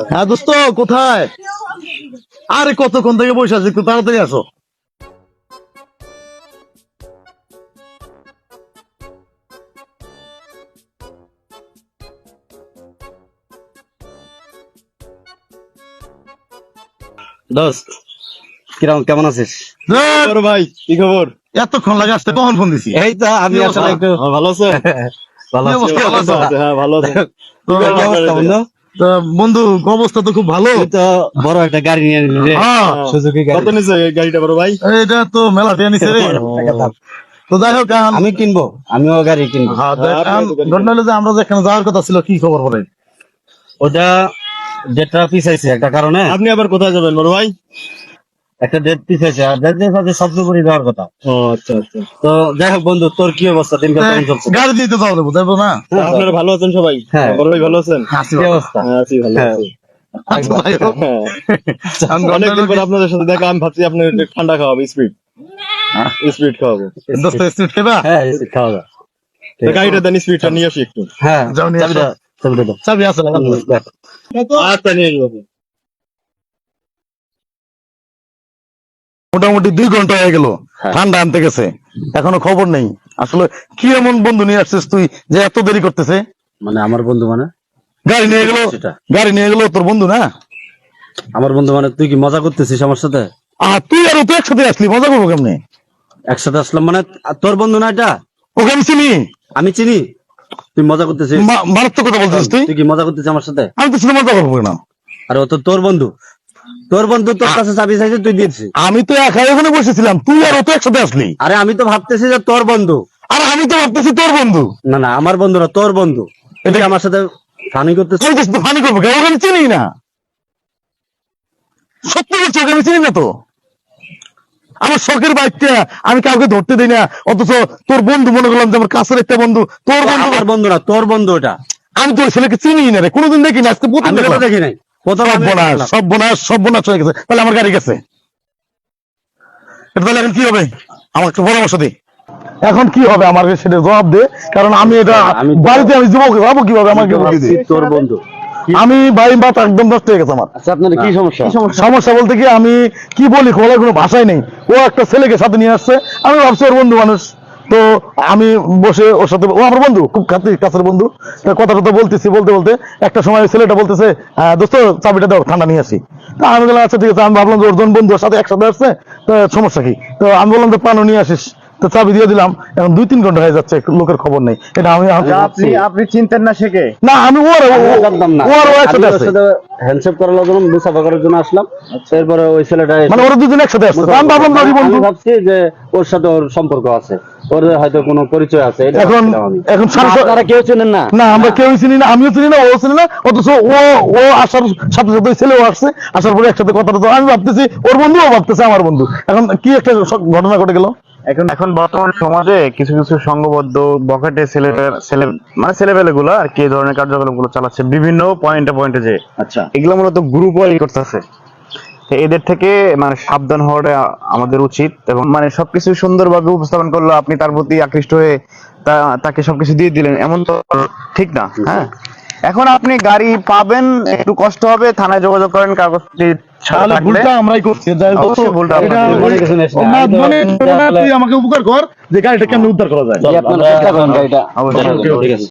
হ্যাঁ দোস্ত, কোথায়? আরে কতক্ষণ থেকে বসে আছি, একটু তাড়াতাড়ি আসো। দোস্ত কেমন আছিস? ভাই কি খবর? এতক্ষণ লাগে আসতে, কখন ফোন দিছি? এই তো আমি আসলে একটু ভালো আছে? ভালো কি অবস্থা, ভালো আছো? হ্যাঁ ভালো আছে। তো কি অবস্থা বন্ধু? তো বন্ধু, অবস্থা তো খুব ভালো। তুই তো বড় একটা গাড়ি নিয়ে নিলি রে, হ্যাঁ, সুজুকি কত গাড়ি। নিছে এই গাড়িটা বড় ভাই? এটা তো মেলা টেয়া নিছে রে। তো যাই হোক, আমি কিনবো, আমিও গাড়ি কিনবো। হ্যাঁ, দেখ, আপনি তো গাড়ি ঘটনা হলো যে আমরা যেখানে যাওয়ার কথা ছিল, কি খবর বলেন? ওটা ডেটটা পিছাইছে একটা কারণে, আপনি আবার কোথায় যাবেন বড় ভাই? একটা ডেট পিছাইছে, আর ডেটের সাথে সপ্তপুরি যাওয়ার কথা। ও আচ্ছা আচ্ছা। তো যাই হোক বন্ধু, তোর কি অবস্থা, দিনকাল কেমন চলছে? গাড়ি দিতে যাও দেবো, যাবো না? আপনারা ভালো আছেন সবাই? হ্যাঁ। বড় ভাই ভালো আছেন? আছি কি বাবা। অবস্থা? হ্যাঁ আছি ভালো হ্যাঁ। আছি। আচ্ছা, যাই হোক। হ্যাঁ। আমি ঘটনা অনেকদিন হলো পর কি- আপনাদের সাথে দেখা, আমি ভাবছি আপনি একটু ঠান্ডা খাওয়াবো, স্পিড স্পিড খাওয়াবো। দোস্ত, স্পিড খেবা? হ্যাঁ, খাওয়া দাওয়া। তো গাড়িটা দেন, স্পিডটা নিয়ে আসি একটু। হ্যাঁ, যাও নিয়ে আসো। চাবিটা দাও। চাবি আছে লাগানো। আচ্ছা নিয়ে আসবো। মোটামুটি 2 ঘন্টা হয়ে গেল, হ্যাঁ। ঠান্ডা আনতে গেছে, এখনো খবর নেই। আসলে কি এমন বন্ধু নিয়ে আসছিস তুই যে এত দেরি করতেছে? মানে আমার বন্ধু মানে? গাড়ি নিয়ে গেল, সেটা। গাড়ি নিয়ে গেল তোর বন্ধু না? আমার বন্ধু মানে তুই কি মজা করতেছিস আমার সাথে? তুই আর ও তো একসাথে আসলি, মজা করবো কেমনে? একসাথে আসলাম মানে তোর বন্ধু না এটা? ওকে আমি চিনি। আমি চিনি, তুই মজা করতেছিস? মারাত্মক কথা বলছিস তুই। তুই কি মজা করতেছিস আমার সাথে? আমি তো শুধু মজা করবো না। আর ও তো তোর বন্ধু, তোর বন্ধু তোর কাছে চাবি চাইছে, তুই দিয়েছিস। আমি তো একাই ওখানে বসেছিলাম, তুই আর ও তো একসাথে আসলি। আরে আমি তো ভাবতেছি যে তোর বন্ধু। আর আমি তো ভাবতেছি তোর বন্ধু। না না, আমার বন্ধু না, তোর বন্ধু। এটা কি আমার সাথে ফানি করতেছিস? আমি তো ফানি করবো কেন? ওকে আমি চিনি না, সত্যি বলছি, ওকে আমি চিনি না তো। আমার শখের বাইকটা আমি কাউকে ধরতে দিই না, অথচ তোর বন্ধু মনে করলাম যে আমার কাছের একটা বন্ধু। তোর বন্ধু? আমার বন্ধু না, তোর বন্ধু ওটা। আমি তো ওই ছেলেকে চিনি না রে, কোনোদিন দেখি না, আজকে প্রথম আমি তো দেখলাম। দেখি নাই, প্রথম আমি সর্বনাশ, দেখলাম। সর্বনাশ, সর্বনাশ হয়ে গেছে। তাহলে আমার গাড়ি গেছে, এটা তাহলে এখন কি হবে? আমার একটা পরামর্শ দে, এখন কি হবে আমার সেটা জবাব দে। কারণ আমি এটা আমি তো- বাড়িতে আমি যাবো কিভাবে? আমাকে বলে দে। তোর বন্ধু। আমি ভাই বাত একদম নষ্ট হয়ে গেছে আমার। আচ্ছা, আপনার কি সমস্যা? সমস্যা বলতে কি, আমি কি বলি, খোলার কোনো ভাষাই নেই। ও একটা ছেলেকে সাথে নিয়ে আসছে, আমি ভাবছি ওর বন্ধু মানুষ। তো আমি বসে ওর সাথে, ও আমার বন্ধু, খুব কাছের বন্ধু, কথা টথা বলতেছি, বলতে বলতে একটা সময় ওই ছেলেটা বলতেছে, দোস্ত চাবিটা দাও, ঠান্ডা নিয়ে আসি। তো আমি বললাম আচ্ছা ঠিক আছে। আমি ভাবলাম যে ওর জন বন্ধু ওর সাথে একসাথে আসছে, তো সমস্যা কি? তো আমি বললাম যে পানও নিয়ে আসিস। তো চাবি দিয়ে দিলাম, এখন 2-3 ঘন্টা হয়ে যাচ্ছে, লোকের খবর নেই। এটা আমি আপনি চিনতেন না সেকে? না, আমি ওর জানতাম না। ওর আমি একসাথে ওর আছে, সাথে হ্যান্ডশেক করার জন্য, মুসাফা করার জন্য আসলাম। এরপরে ওই ছেলেটা এসে- মানে ওরা দুজন একসাথে আসছে। তো আমি ভাবলাম যে ওরই বন্ধু। আমি ভাবছি যে ওর সাথে ওর সম্পর্ক আছে, ওর হয়তো কোনো পরিচয় আছে। এটা এখন ভাবছিলাম আমি। এখন আপনারা কেউ চেনেন না? না, আমরা কেউই চিনি না, আমিও চিনি না, ও চিনি না। অথচ ও আসার সাথে সাথে ওই ছেলেও আসছে, আসার পরে একসাথে কথা তো আমি ভাবতেছি ওর বন্ধু, ও ভাবতেছে আমার বন্ধু। এখন কি একটা ঘটনা ঘটে গেল। এখন বর্তমান সমাজে কিছু কিছু সংঘবদ্ধ বখাটে ছেলেপেলে গুলো আর কি এই ধরনের কার্যকলাপ গুলো চালাচ্ছে বিভিন্ন পয়েন্টে যে আচ্ছা, এগুলো মূলত গ্রুপ ওয়ারি করতেছে। তো এদের থেকে মানে সাবধান হওয়াটা আমাদের উচিত, এবং মানে সবকিছু সুন্দরভাবে উপস্থাপন করলো, আপনি তার প্রতি আকৃষ্ট হয়ে তাকে সবকিছু দিয়ে দিলেন, এমন তো ঠিক না। হ্যাঁ, এখন আপনি গাড়ি পাবেন, একটু কষ্ট হবে, থানায় যোগাযোগ করেন কাগজটি তাহলে থাকলে। ভুলটা আমরাই করছি। যাই হোক, অবশ্যই ভুলটা এটা আমাদের। মনে কিছু নিস না। না, আমি তো- মানে তুই আমাকে উপকার কর যে গাড়িটা কেমন উদ্ধার করা যায়। আপনারা চেষ্টা করেন গাড়িটা। অবশ্যই। ঠিক আছে।